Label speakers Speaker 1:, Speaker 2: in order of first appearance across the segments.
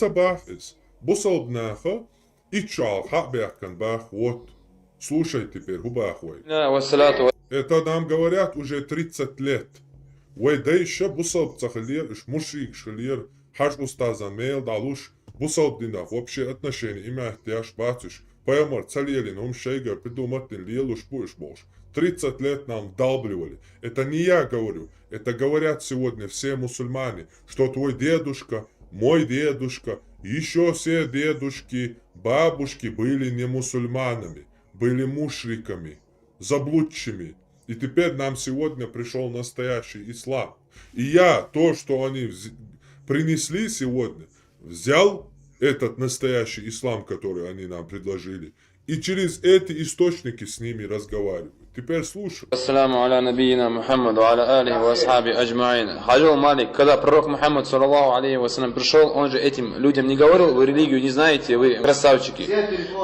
Speaker 1: бахис. Бусал бнаха, и чал хабяхкан бах, вот. Слушай теперь, хубахвай. Это нам говорят уже 30 лет. Вай да еще бусал цахалир, иш мушрик шалир, хаш устаза мейл далуш, бусал динах, вообще отношения, имя тяж бацуш. Поймар, цалелин, шейгар, придумать лелуш будешь больше. 30 лет нам вдалбливали. Это не я говорю, это говорят сегодня все мусульмане, что твой дедушка, мой дедушка, еще все дедушки, бабушки были не мусульманами, были мушриками, заблудшими. И теперь нам сегодня пришел настоящий ислам. И я то, что они принесли сегодня, взял этот настоящий ислам, который они нам предложили, и через эти источники с ними разговариваю. Теперь слушай.
Speaker 2: Ассаламу аля набийина Мухаммад ва аля алихи ва асхаби аджмаин. Хаджул Малик, когда пророк Мухаммад саллаллаху алейхи вассалям пришел, он же этим людям не говорил: вы религию не знаете, вы красавчики.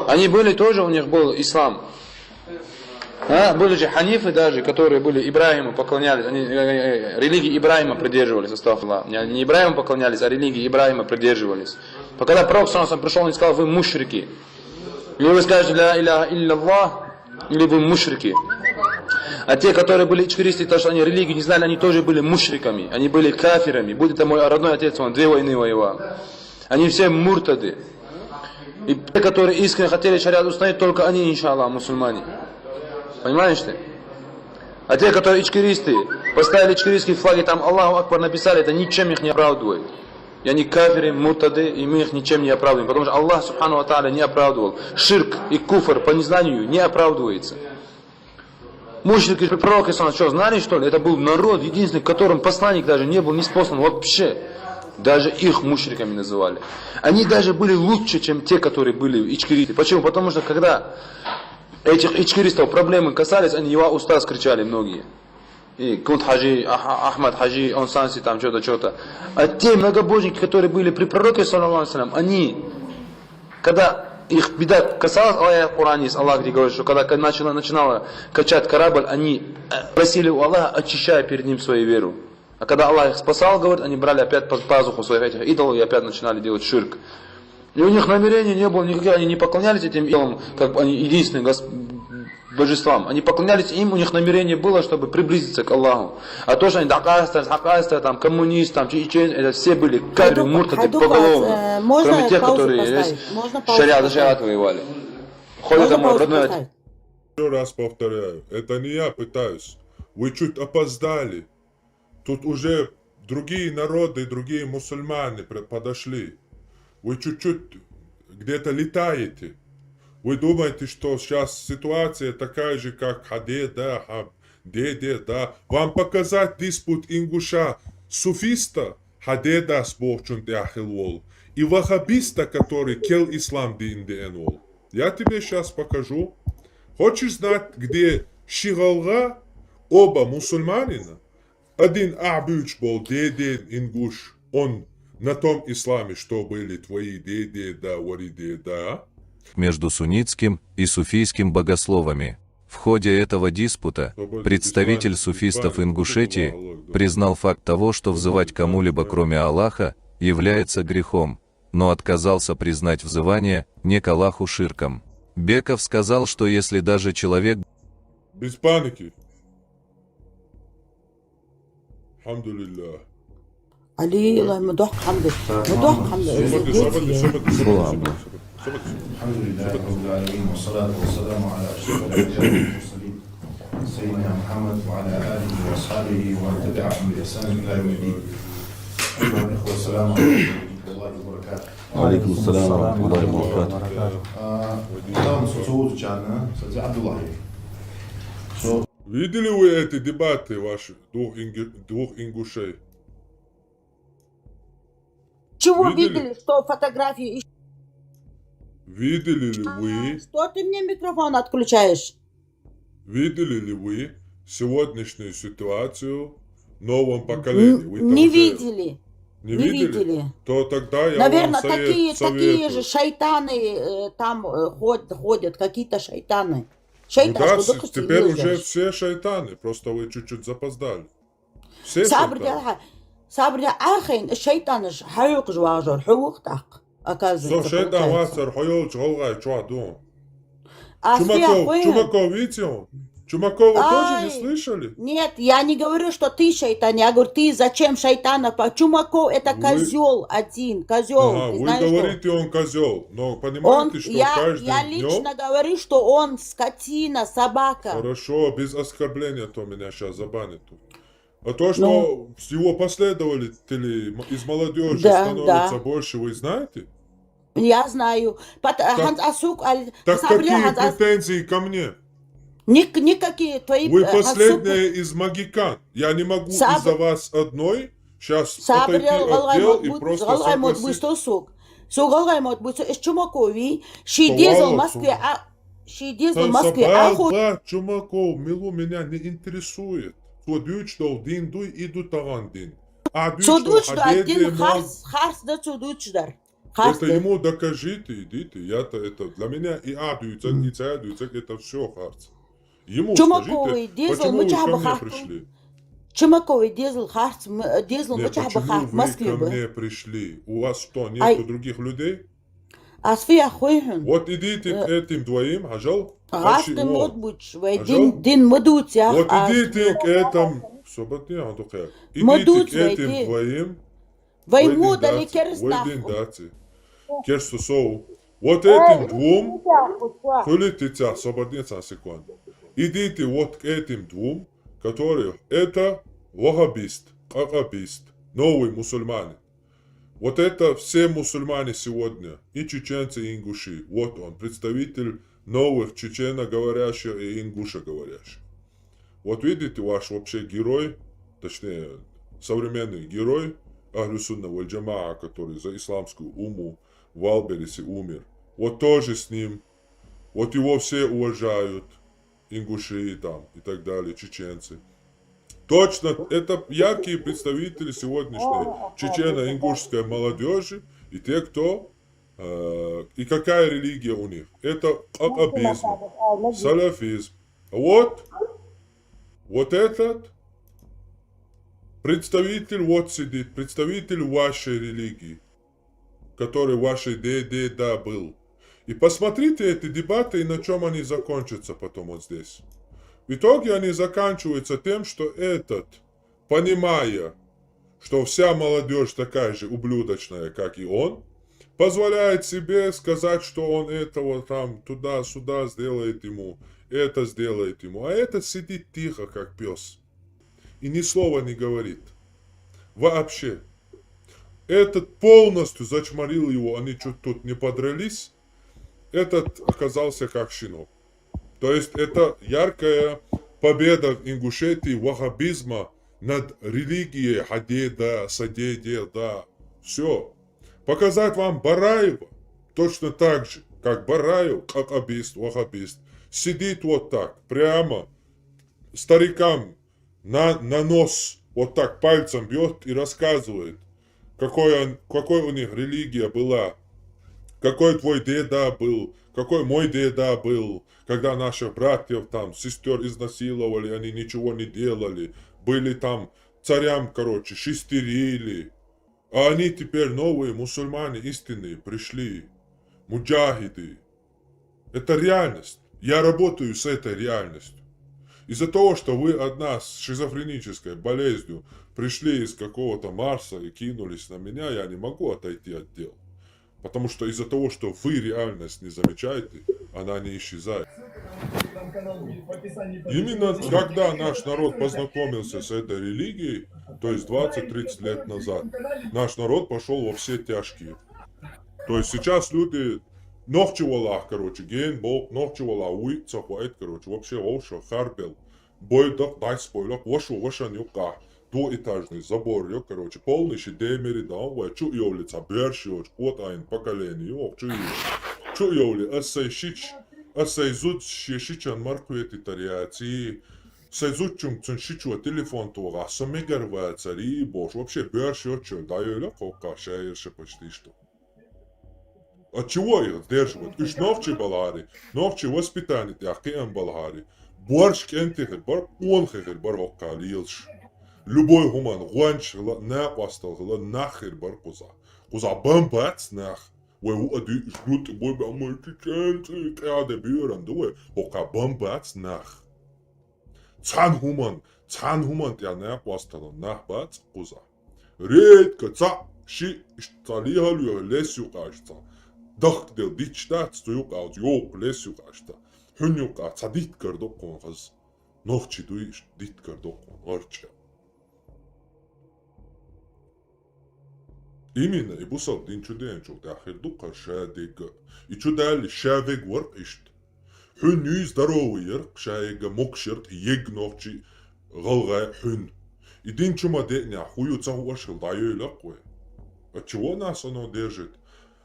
Speaker 2: Они были тоже, у них был ислам. Были же ханифы даже, которые были Ибрахиму поклонялись, они религии Ибрахима придерживались, астагфируллах. Не Ибрахиму поклонялись, а религии Ибрахима придерживались. Когда пророк саллаллаху пришел, он сказал: вы мушрики. Или вы скажете ля иляха илляллах, или вы мушрики. А те, которые были ичкаристы, то, что они религию не знали, они тоже были мушриками, они были кафирами. Будь это мой родной отец, он 2 войны воевал. Они все муртады. И те, которые искренне хотели шариат установить, только они, иншаллах, мусульмане. Понимаешь ты? А те, которые ичкаристы, поставили ичкаристские флаги, там Аллаху Акбар написали, это ничем их не оправдывает. И они кафиры, муртады, и мы их ничем не оправдываем. Потому что Аллах, субхану ва тааля, не оправдывал. Ширк и куфр по незнанию не оправдывается. Мушрики пророка, что, знали, что ли? Это был народ, единственный, которым посланник даже не был ниспослан вообще. Даже их мушриками называли. Они даже были лучше, чем те, которые были ичкаристы. Почему? Потому что когда этих ичкаристов проблемы касались, они его устаз кричали многие. И Кунт Хаджи, Ахмад Хаджи, он Санси, там что-то. А те многобожники, которые были при пророке, саллаллаху алейхи, они, когда их беда касалась, в Коране есть Аллах, где говорит, что когда начинала качать корабль, они просили у Аллаха, очищая перед ним свою веру. А когда Аллах их спасал, говорит, они брали опять под пазуху своих этих идолов и опять начинали делать ширк. И у них намерений не было никаких, они не поклонялись этим идолам, как они единственным божествам. Они поклонялись им, у них намерение было, чтобы приблизиться к Аллаху. А то, что они хакаста, там, коммунист, там, чечен, это все были кафиры, муртады, поголовно. Кроме тех, которые шариат воевали. Ходят домой, родной отец.
Speaker 1: Еще раз повторяю, это не я пытаюсь. Вы чуть опоздали. Тут уже другие народы, другие мусульмане подошли. Вы чуть-чуть где-то летаете. Вы думаете, что сейчас ситуация такая же, как Хадеда, Деда. Вам показать диспут ингуша суфиста, Хадеда с Богчун Дахилвол, и вахабиста, который кел ислам динденвол. Я тебе сейчас покажу. Хочешь знать, где Шигалга, оба мусульманина? Один Абюч был Деден ингуш, он на том исламе, что были твои деда, варидеда.
Speaker 3: Между суннитским и суфийским богословами. В ходе этого диспута представитель суфистов Ингушетии признал факт того, что взывать кому-либо кроме Аллаха является грехом, но отказался признать взывание не к Аллаху ширком. Беков сказал, что если даже человек...
Speaker 1: Без паники. Алхамдулиллах.
Speaker 4: علي الله مدوح حمد مدوح حمد
Speaker 5: الحمد لله رب العالمين والصلاة والسلام على أشرف الأنبياء والمرسلين سيدنا محمد وعلى آله وأصحابه ومن تبعهم بإحسان إلى يوم الدين. أيها الإخوة السلام عليكم ورحمة الله وبركاته.
Speaker 6: وعليكم السلام ورحمة الله وبركاته.
Speaker 5: Там соцсети чана, кстати, Абдуллахи.
Speaker 1: Видели вы эти дебаты ваши двух ингушей?
Speaker 4: Чего видели, что фотографии?
Speaker 1: Видели ли вы?
Speaker 4: Что ты мне микрофон отключаешь?
Speaker 1: Видели ли вы сегодняшнюю ситуацию в новом поколении?
Speaker 4: Не видели.
Speaker 1: Не видели? То тогда я
Speaker 4: наверное,
Speaker 1: вам
Speaker 4: такие же шайтаны там ходят, какие-то шайтаны. Шайтан,
Speaker 1: ну да, теперь уже все шайтаны, просто вы чуть-чуть запоздали. Все шайтаны.
Speaker 4: صبر يا أخي الشيطان حيوق جواجر حوق تاق оказывается.
Speaker 1: Слушай, это
Speaker 4: получается.
Speaker 1: Вацар, Хойол, Чголгай, Чуадон.
Speaker 4: А
Speaker 1: Чумаков, видите он? Чумакова тоже не
Speaker 4: Ай.
Speaker 1: слышали?
Speaker 4: Нет, я не говорю, что ты шайтан. Я говорю, ты зачем шайтана? Чумаков это
Speaker 1: Вы-
Speaker 4: козел один, козел.
Speaker 1: Ага,
Speaker 4: Ты
Speaker 1: вы
Speaker 4: знаешь,
Speaker 1: говорите, он козел, но
Speaker 4: что?
Speaker 1: понимаете, что
Speaker 4: я
Speaker 1: каждым
Speaker 4: лично
Speaker 1: днем...
Speaker 4: говорю, что он скотина, собака.
Speaker 1: Хорошо, без оскорбления, то меня сейчас забанят тут. А то, что
Speaker 4: Ну.
Speaker 1: его последователи из молодежи
Speaker 4: Да,
Speaker 1: становится
Speaker 4: да.
Speaker 1: больше, вы знаете?
Speaker 4: Я знаю. Ханс Асук,
Speaker 1: Так
Speaker 4: Сабрил
Speaker 1: какие
Speaker 4: Ханс Ас-
Speaker 1: претензии ко мне?
Speaker 4: никакие твои...
Speaker 1: Вы
Speaker 4: Хансук-
Speaker 1: последняя из магикан. Я не могу
Speaker 4: Саб-
Speaker 1: из-за вас одной сейчас
Speaker 4: Сабрил
Speaker 1: отойти от
Speaker 4: Галгай
Speaker 1: дел
Speaker 4: мод
Speaker 1: и
Speaker 4: будет,
Speaker 1: просто
Speaker 4: Галгай мод будет
Speaker 1: согласиться.
Speaker 4: сосук. Галгай мод будет из Чумакови. Ши
Speaker 1: Что
Speaker 4: дизел
Speaker 1: Валок,
Speaker 4: Москве, Ши дизел
Speaker 1: Там
Speaker 4: Москве,
Speaker 1: Сабал, Чумаков, Милу меня не интересует. Судюч, что дин дуй, иду таван дин. А дюч,
Speaker 4: Судуч
Speaker 1: что
Speaker 4: да
Speaker 1: хадеде
Speaker 4: один
Speaker 1: мал...
Speaker 4: харс да судучдар.
Speaker 1: Это ему докажите, идите. Это для меня и адуйцак, и цадуйцак, это все харц. Ему
Speaker 4: Чумаковый
Speaker 1: скажите,
Speaker 4: дизел,
Speaker 1: почему
Speaker 4: мы
Speaker 1: вы ко мне
Speaker 4: чабахахту.
Speaker 1: пришли?
Speaker 4: Чумаковый дизел харс, дизел
Speaker 1: Нет,
Speaker 4: мачах
Speaker 1: почему
Speaker 4: бахах в
Speaker 1: вы
Speaker 4: Москве
Speaker 1: ко
Speaker 4: бы.
Speaker 1: мне пришли? У вас что, нету
Speaker 4: Ай.
Speaker 1: других людей?
Speaker 4: Асфия хуйхун.
Speaker 1: Вот идите к этим двоим, ажал.
Speaker 4: Гасты мод буч, вай
Speaker 1: Ажал.
Speaker 4: дин мадут я.
Speaker 1: Вот идите к этим... Соботня, он только. Идите
Speaker 4: Мадут
Speaker 1: к этим
Speaker 4: войди.
Speaker 1: двоим.
Speaker 4: Вай модали керстах.
Speaker 1: Войдин Керсту соу. Вот этим двум... Хулитите, освободиться секунду. Идите вот к этим двум, которые это вахабист, акабист, новый мусульманин. Вот это все мусульмане сегодня, и чеченцы, и ингуши. Вот он, представитель новых чечено-говорящих и ингушо-говорящих. Вот видите, ваш вообще герой, точнее, современный герой Ахлю-Сунна валь-Джамаа, который за исламскую уму в Алберисе умер. Вот тоже с ним. Вот его все уважают, ингуши там и так далее, чеченцы. Точно, это яркие представители сегодняшней чечено-ингушской молодежи и те, кто... и какая религия у них? Это акабизм, салафизм. Вот этот представитель вот сидит, представитель вашей религии, который вашей деда был. И посмотрите эти дебаты и на чем они закончатся потом вот здесь. В итоге они заканчиваются тем, что этот, понимая, что вся молодежь такая же ублюдочная, как и он, позволяет себе сказать, что он этого там туда-сюда сделает ему, это сделает ему. А этот сидит тихо, как пес. И ни слова не говорит. Вообще. Этот полностью зачморил его, они чуть тут не подрались. Этот оказался как щенок. То есть это яркая победа в Ингушетии ваххабизма над религией Хадеда, Садеда. Все. Показать вам Бараева точно так же, как Бараев, акабист, ваххабист, сидит вот так, прямо старикам на нос вот так пальцем бьет и рассказывает, какой у них религия была, какой твой деда был, какой мой деда был, когда наших братьев там, сестер изнасиловали, они ничего не делали, были там царям, короче, шестерили. А они теперь новые мусульмане истинные пришли, муджахиды. Это реальность. Я работаю с этой реальностью. Из-за того, что вы одна с шизофренической болезнью пришли из какого-то Марса и кинулись на меня, я не могу отойти от дел. Потому что из-за того, что вы реальность не замечаете, она не исчезает. Именно когда наш народ познакомился с этой религией, то есть 20-30 лет назад, наш народ пошел во все тяжкие. То есть сейчас люди нохчевалах, короче, ген бог, нохчевала уй, цахуайт, короче, вообще воша, харбел, бойдак, дай спойлок, ваша нюка. Двуэтажный забор, короче, полный шедемери, да, чу йолица, берши, вот ein поколение, чу йоли, асай зуд шишичан маркует итариаци, сай зуд чум шичуа телефон туга, самегерва цари, бош, вообще берши, да, йоля, кока, шаерши почти что. От чего их сдерживают? Иш новчи балари, новчи воспитание, тяхкеем балари, борщ кентихер, бар, онхехер, бар, окка, лилш. Любой гуман, гуанч, не постал, нахер бар куза. Куза бомбац нах. adi ждут мы чеченцы каде бюран дуе ока бомбац нах цан хуман я не постало нах бац куза редко ца ши сталиhalю лесю кажется дах дел дичтат стуюк аут ёк лесю кажется хүнюка цадит кардок конхаз нохчи дуи дит кардок арча. Именно и бусал дин чуденчук дахир дука шадега. И чудали шавег ворк ишт. Хүн үй здоровый ерк шаега мокшерт ег нохчи галгай хүн. И дин чума деня хую цахуашил дайойлак кой. А чего нас оно держит?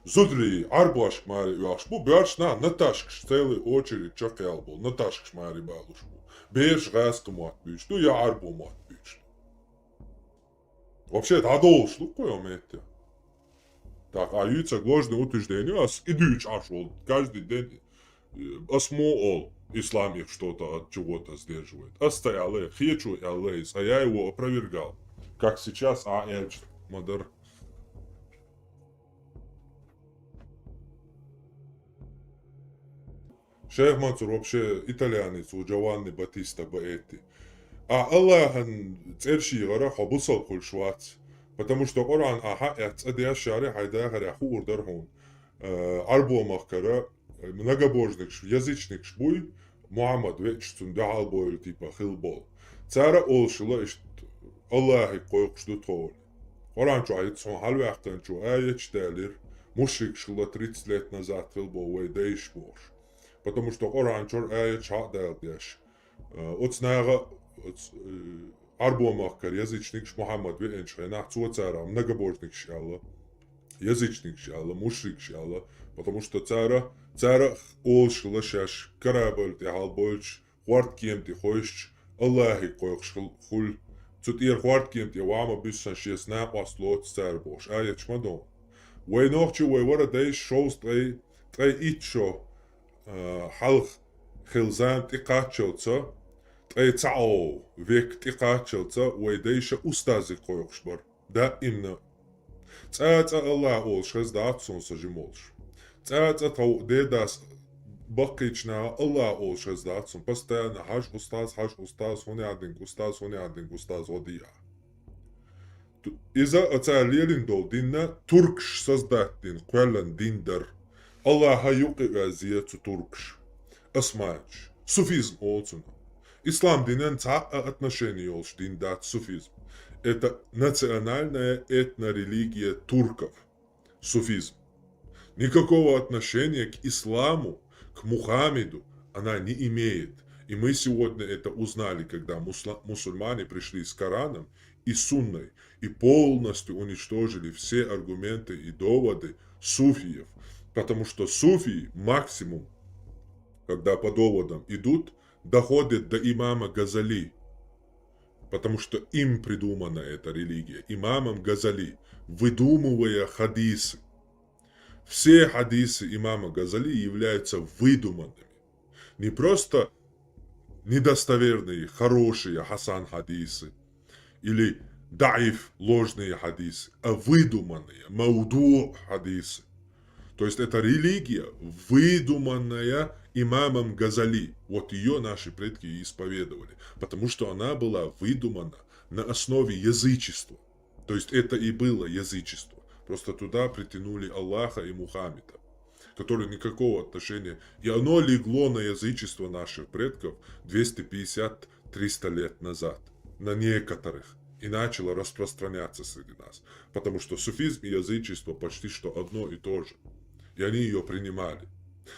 Speaker 1: Зудри арбаш мари уашбу бяршна наташк целый очередь чакал был наташк мари балушбу. Беш гаска мат бич, ну я арбу мат бич. Вообще это адолшлу кой ометя. Так, а яйца гложное утверждение, а идущий ашол каждый день осмо ислам их что-то от чего-то сдерживает. Остоял хечу алейс, а я его опровергал. Как сейчас Эльч Мадер. Шейх Мансур вообще итальянец, у Джованни Батиста Баэти. А Аллахан церши гора хабусал кул швац. Потому что Коран это шаре хайда харяху урдархун. Альбомах кара многобожник язычник шбуй Мухаммад вечтун дахал бойл типа хилбол. Цара олшила ишт Аллахи койкшду тол. Коран чуайт сон халвахтан чу аят шталир мушрик шила 30 лет назад хилбол вей дейшбош. Потому что Коран чур аят шадал деш. Оцнага Арбомах кар язычник Мухаммад венчай на цара многобожник шалла. Язычник шалла, мушрик шалла, потому что цара олшила шаш карабл ти халбольч хварт кем ти хойш Аллахи койшхул хул цут ир хварт кем ти вама биссан шес на паслот царбош аят шмадон. Вей нохчу вей вара дейш шоус трей итшо халх хилзан ти качелца цао век тикачелца вейдейша устази койшбар. Да именно. Цаца Аллах олшез да отсон сажимолш. Цаца тау дедас бакична Аллах олшез да отсон. Постоянно хаш устаз, хони адинг устаз водия. Иза аца лелин дол динна туркш создаттин квеллан диндер. Аллаха юки азиецу туркш. Осмач. Суфизм олцуна. Ислам динен отношение олш дин дат суфизм. Это национальная этнорелигия турков. Суфизм. Никакого отношения к исламу, к Мухаммеду она не имеет. И мы сегодня это узнали, когда мусульмане пришли с Кораном и Сунной и полностью уничтожили все аргументы и доводы суфиев. Потому что суфии максимум, когда по доводам идут, доходит до имама Газали, потому что им придумана эта религия, имамом Газали, выдумывая хадисы. Все хадисы имама Газали являются выдуманными. Не просто недостоверные, хорошие Хасан хадисы или даиф, ложные хадисы, а выдуманные, мауду хадисы. То есть это религия, выдуманная имамом Газали. Вот ее наши предки и исповедовали. Потому что она была выдумана на основе язычества. То есть это и было язычество. Просто туда притянули Аллаха и Мухаммеда, которые никакого отношения. И оно легло на язычество наших предков 250-300 лет назад. На некоторых. И начало распространяться среди нас. Потому что суфизм и язычество почти что одно и то же. И они ее принимали.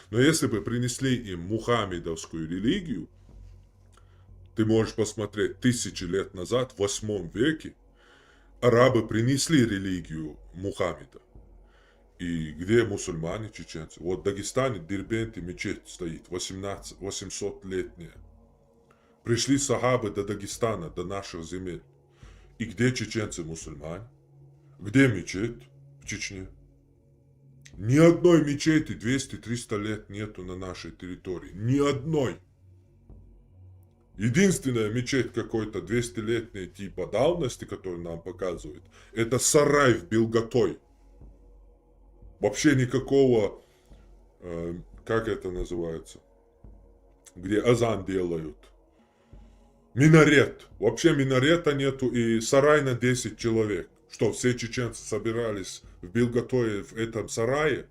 Speaker 1: Но если бы принесли им мухаммедовскую религию, ты можешь посмотреть 1000 лет назад, в 8 веке, арабы принесли религию Мухаммеда. И где мусульмане, чеченцы? Вот в Дагестане, Дербенте, мечеть стоит, 800-летняя. Пришли сахабы до Дагестана, до наших земель. И где чеченцы мусульмане? Где мечеть в Чечне? Ни одной мечети 200-300 лет нету на нашей территории. Ни одной. Единственная мечеть какой-то 200-летней типа давности, которую нам показывают, это сарай в Белготой. Вообще никакого, как это называется, где азан делают. Минарет. Вообще минарета нету и сарай на 10 человек. Что, все чеченцы собирались в Билготое в этом сарае?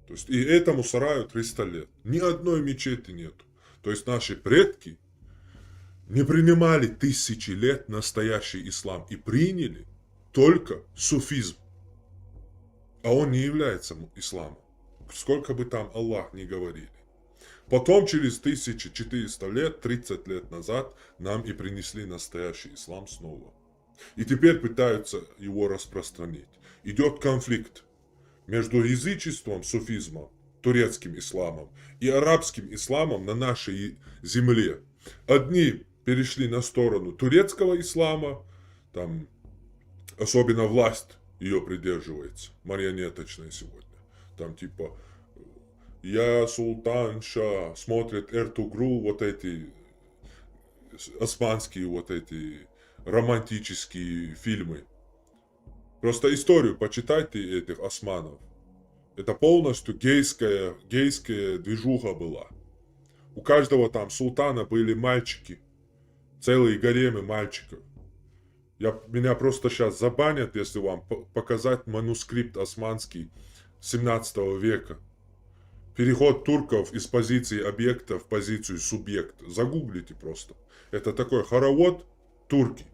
Speaker 1: То есть и этому сараю 300 лет. Ни одной мечети нету. То есть наши предки не принимали тысячи лет настоящий ислам и приняли только суфизм. А он не является исламом. Сколько бы там Аллах ни говорили. Потом через 1400 лет, 30 лет назад, нам и принесли настоящий ислам снова. И теперь пытаются его распространить. Идет конфликт между язычеством, суфизмом, турецким исламом и арабским исламом на нашей земле. Одни перешли на сторону турецкого ислама, там особенно власть ее придерживается, марионеточная сегодня. Там типа «Я султанша», смотрит Эртугрул, вот эти османские вот эти романтические фильмы. Просто историю почитайте этих османов. Это полностью гейская движуха была. У каждого там султана были мальчики, целые гаремы мальчиков. Меня просто сейчас забанят, если вам показать манускрипт османский 17 века. Переход турков из позиции объекта в позицию субъекта. Загуглите просто. Это такой хоровод турки.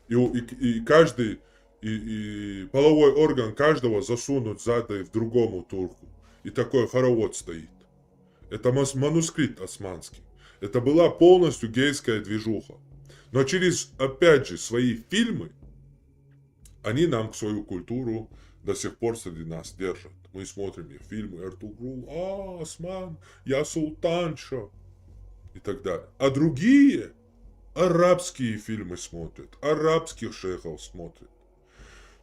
Speaker 1: И каждый, и половой орган каждого засунут сзади в другому турку. И такой хоровод стоит. Это манускрипт османский. Это была полностью гейская движуха. Но через, опять же, свои фильмы, они нам свою культуру до сих пор среди нас держат. Мы смотрим их фильмы Эртугрул, осман, я султанша и так далее. А другие арабские фильмы смотрят, арабских шейхов смотрят.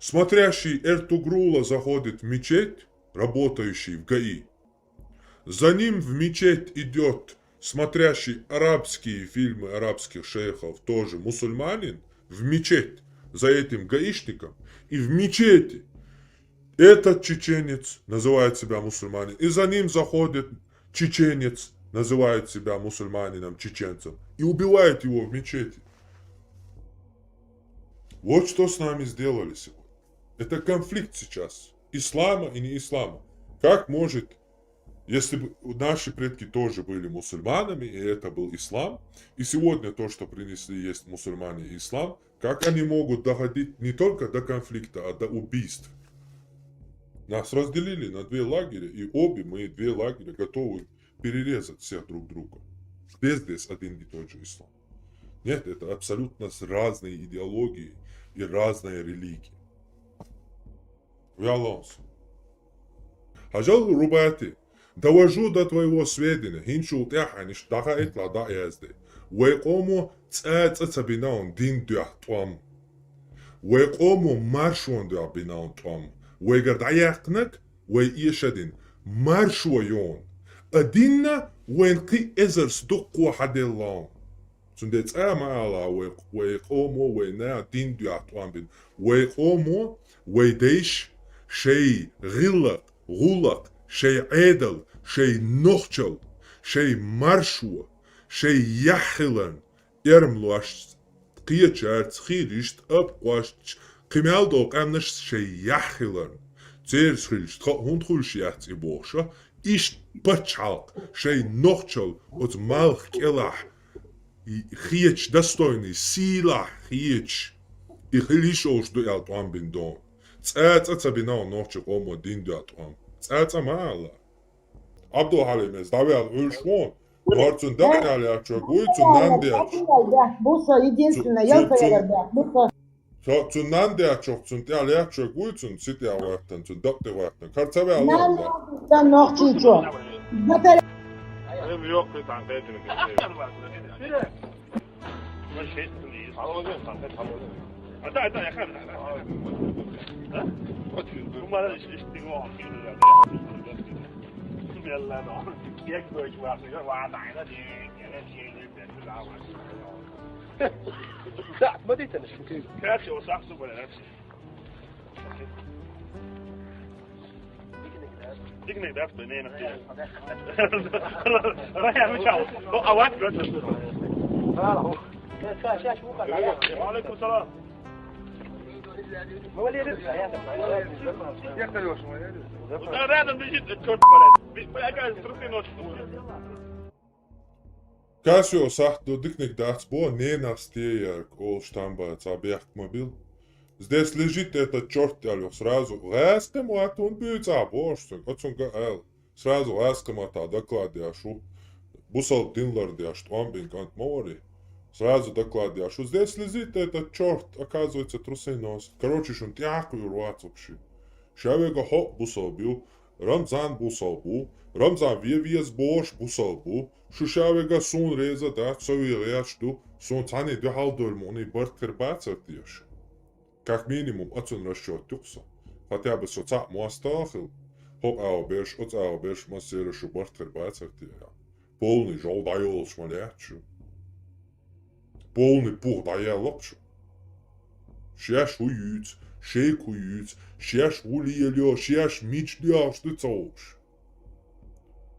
Speaker 1: Смотрящий Эртугрула заходит в мечеть, работающий в ГАИ. За ним в мечеть идет смотрящий арабские фильмы арабских шейхов, тоже мусульманин, в мечеть за этим гаишником. И в мечети этот чеченец называет себя мусульманином. И за ним заходит чеченец, называет себя мусульманином, чеченцем. И убивает его в мечети. Вот что с нами сделали сегодня. Это конфликт сейчас. Ислама и не ислама. Как может, если бы наши предки тоже были мусульманами, и это был ислам, и сегодня то, что принесли, есть мусульмане и ислам, как они могут доходить не только до конфликта, а до убийств? Нас разделили на две лагеря, и обе мы две лагеря готовы перерезать всех друг друга. Здесь один и тот же ислам. Нет, это абсолютно разные идеологии и разные религии. Вялонс. Хажал Рубати, довожу до твоего сведения, хинчул тяханиш даха этла да язды. Уэкому цэцэцэбинаун дин дуахтуам. Уэкому маршуан дуахбинаун туам. Уэгардаякнак, уэишадин. Маршуайон. Адинна уэнки эзерс дукку хаделлаун. Сундец амала уэкому уэна дин дуахтуам бин. Уэкому уэдейш شيء غلق شيء عدل شيء نخجل شيء مرشوة شيء يحلن يرملوش قيتشارت خيرشت أبقوش قمالدوق أمنش شيء يحلن تيرس خيرشت هون خلش يحتي بوشة إيش بچالق شيء نخجل وت مالخ كلاح خيتش دستويني سيلاح خيتش إخليشوش دو يالتوان بندون წეწებინაო ნოჩი ყომო დინდატვამ წეწა მალა აბდო ჰალიმეს დავეალ ულშვონ ვარცუნ დაკნალი აჩო გუიცუნ ნანდია
Speaker 7: бусо единственное я поверда бусо
Speaker 1: цун нандია ჩოხცუნ ტიალი აჩო გუიცუნ ციტი ავარტან ცუნ დოქტე ვარტან ქარცავე ალა
Speaker 7: და ნოხჩიჩო ბატέρα
Speaker 8: Benim yok bir tane edin. Ben şey istedim. Alacağım tane tamam. Hadi yakar. Ha? Bunlara işte o akıllı. Yalla da. Yak böyle var ya var da لا ما ديت انا شو كيف وصح ولا نفسي دقني ده أفتح نين رايح مش عاوز أوقات وعليكم السلام هذا بيجي تشوت بلد بقى تروحي نوش
Speaker 1: Kasio sahto дикник дацбо не настеяк ол штамбац объектмобил. Здесь лежит этот черт, сразу ласкам он будет заборщик, отцун гаэл. Сразу ласкам ата докладяшу. Бусал динлар дяш, туамбин кант мори. Сразу докладяшу. Здесь лежит этот черт, оказывается, трусы носит. Короче, шун тяхую руац вообще. Шавега хоп бусал бил. Рамзан бусал бу. Рамзан виес бош бусал бу. Шушавега сун реза да, цови реачту. Сун тани дюхал дольмони бартер бацартияш. Как минимум, отцун расчет тюкса. Хотя бы соца муастахил. Хоп аубеш, оц аубеш, массера шубартер бацартия. Полный жол дайол шмалячу. Полный пух дайалокчу. Шеш уюц, шейк уюц, шеш улиелё, шеш мичля, что цауш.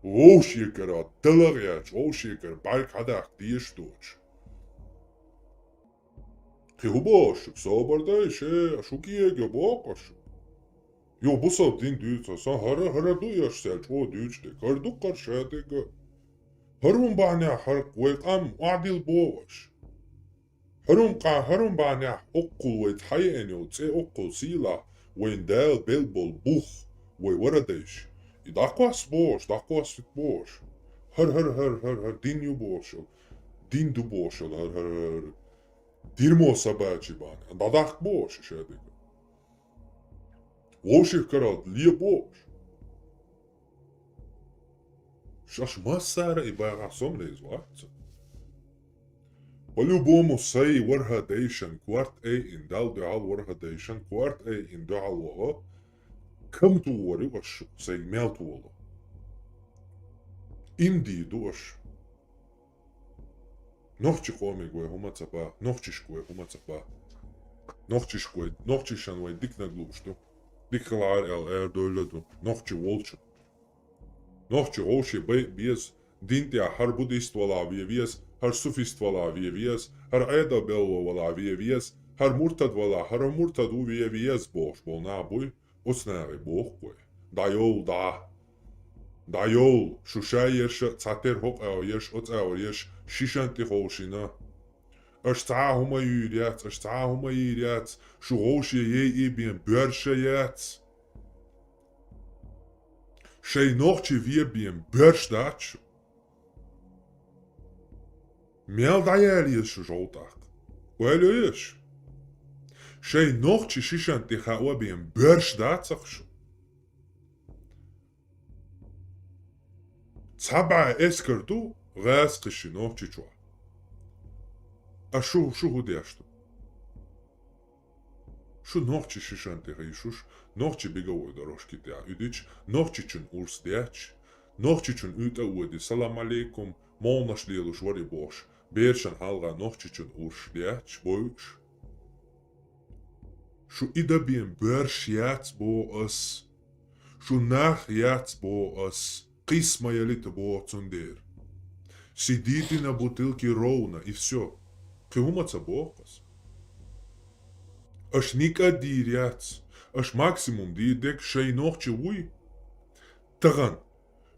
Speaker 1: Воушекера, теларяч, воушекер, байкадах, диешточ. Хубошик, собардай, ше, шукиеге бокаш. Yo busal din düğütsa, sen hara duyar selço düğüçte, karduk karşıdaki. Harun bana har kuvvetam adil boğaş. Harun bana okkul ve tayeni tse okkul sila, ve del belbol buh, ve varadayş. Dakwas boş, dakwas fit boş. Har, din yu boş. Din du boş, har. Dirmo sabacı bana, dadak boş şeydeki. Воуших карат, лия бош. Шаш массара и байгасом резваться. По-любому сей вархадейшн, кварт индал дуал вархадейшн, кварт индал вала. Кам туори ваш, сей мел туала. Инди дуаш. Нохчи хоми гуе хумацапа, нохчиш гуе хумацапа. Нохчишан вай дик на глушту. Diklar döyledi. Nohçu volçu. Nohçu olşi bies dintia har buddhist vala vies, har sufist vala vies, har eda bello vala vies, har murtad vala, har murtad u vies boş bolna buy, osnari boh koy. Dayol, şuşayers, tsater hop ayers, ot ayers, şişanti holşina. Ashtaahuma yuriat, shuroshi ye ibn börshayat. Shay nochtje wie bien börshdatsch. Mel dayalies shultak. Wellish. Shay nochtje shishan tichawa bien börshdatsach. Tsaba eskertu, raskishi nochtje chwa. А шо худяшто? Шо нохчи шишанте рейшуш, нохчи беговой дорожки тя юдич, нохчи чун урс дяч, нохчи чун юта уэди, салам алейкум, молнаш лелуш вари бош, бершан халга нохчи чун урш дяч, бойш. Шо ида биен берш яц бо ас, шо нах яц бо ас, кисма ялита бо цундер. Сидите на бутылке ровно и все. Кыумаца бокас. Аш ника диряц, аш максимум дидек шей нохче уй. Таган,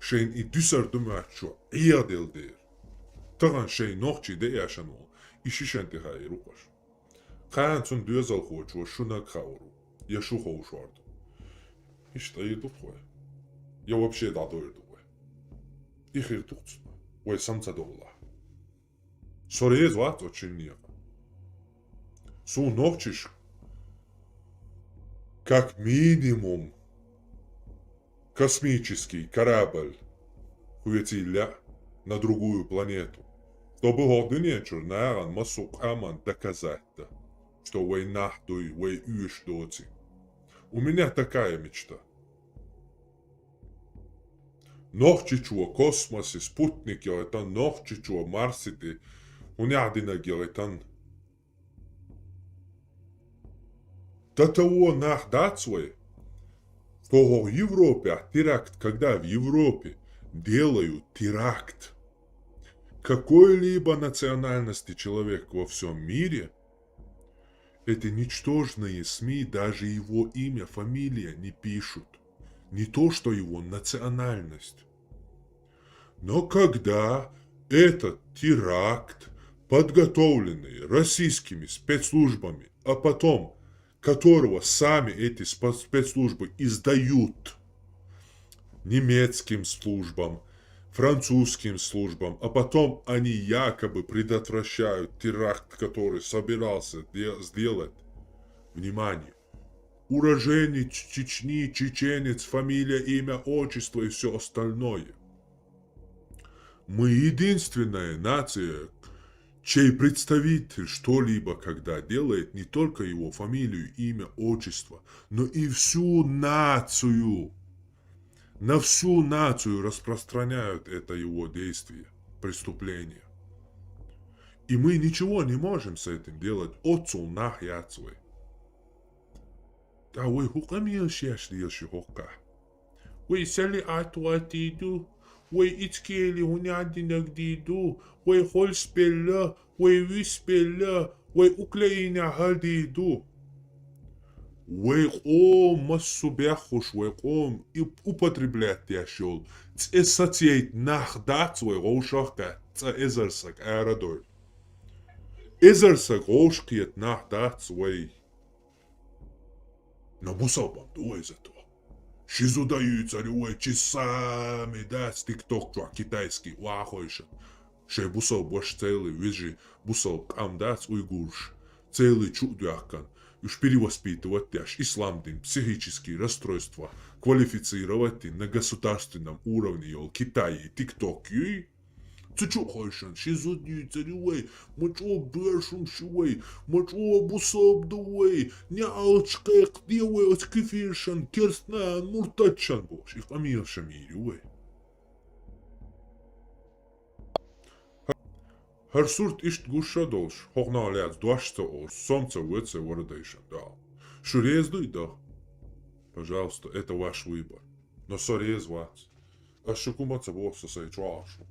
Speaker 1: шейн и дюсар думачо, иядел дер. Таган шей нохче де яшану, и шишанте хай рукаш. Хан цун дюзал хочу, шуна кауру, я шуха ушварду. И что еду хой? Я вообще дадойду хой. Их и тухцу, ой самца долла. Сорез ват очень Су нохчиш как минимум космический корабль хуетиля на другую планету. Чтобы годинечер наран масук аман доказать-то, что вы нахдуй, вы юшдоти. У меня такая мечта. Нохчичуа космосе, спутники, это нохчичуа Марсите, унядина геретан. До того нах дацвой, В Европе, а теракт, когда в Европе делают теракт какой-либо национальности человек во всем мире, это ничтожные СМИ, даже его имя, фамилия не пишут. Не то, что его национальность. Но когда этот теракт, подготовленный российскими спецслужбами, а потом которого сами эти спецслужбы издают немецким службам, французским службам, а потом они якобы предотвращают теракт, который собирался сделать, внимание, уроженец Чечни, чеченец, фамилия, имя, отчество и все остальное. Мы единственная нация, чей представитель что-либо когда делает, не только его фамилию, имя, отчество, но и всю нацию. На всю нацию распространяют это его действие, преступление. И мы ничего не можем с этим делать. Отцу нахяцвай. Да вы хукамил шешли шихока. Вы сели атуатиду. Вы ицкели унядинак диду. Вы хольспелла. Вы виспелла. Вы уклеиня халдиду. Вейком массубяхуш вейком и употреблять яшел. Цесатиет нахдац вейгошахка. Цезерсак аэrodor. Эзерсак ошкиет нахдац вей. Но мусалбам дуй из этого. Шизу даются люой часами, да, с тикток чуа китайский вахойшен. Шей бусал бош целый, вижи бусал камдац уйгурш. Целый чудякан. Уж перевоспитывать аж исламдин, психические расстройства, квалифицировать на государственном уровне, ел, Китае, ТикТок, и цучу хойшан, шизудню царюэй, мачо бешун шивэй, мачо бусоб дуэй, не алчкэк девэй, отскифиршан, керстнан, муртачан бош, их амиршам ирюэй. Харсурт ишт гуша долш, хогна ляц дуашца о солнце выце вордейшан дал. Шурез да. Пожалуйста, это ваш выбор. Но сорез вас. А шукумаца босса сей чуашу.